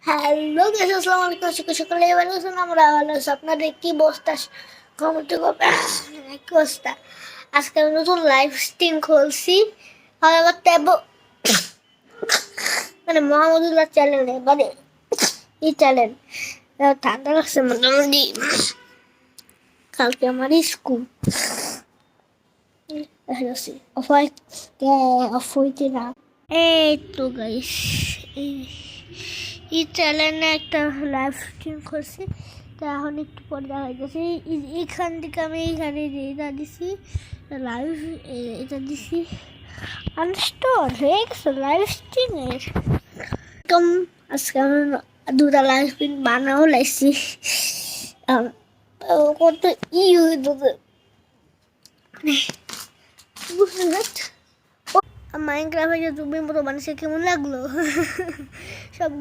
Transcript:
Hello guys, আসসালামু আলাইকুম। সকলে ভালো আছেন? আমরা ভালো আছি। আপনাদের কি অবস্থা? কমেন্টে কি অবস্থা? আজকে আমি নতুন লাইভ স্ট্রিম খুলছি। আমার ট্যাব মানে মোহাম্মদুল্লাহ চ্যানেলে, মানে এই চ্যানেল ঠান্ডা লাগছে মোটামুটি। কালকে আমার স্কুল অফ হইতে না। এই তো গাইস, এই চ্যানেলে একটা লাইভ স্ট্রিম করছি। তো এখন একটু পরে দেখা যাচ্ছে এখান থেকে আমি এইখানে এটা দিছি লাইভ, এটা দিছি আনস্টল হয়ে গেছে লাইভ স্ট্রিমের। কম আজকে আমি দুটা লাইভ স্ট্রিম বানাও লাইছি। কত মাইনক্রাফটে জুমের মতো মানুষের কেমন লাগলো? সব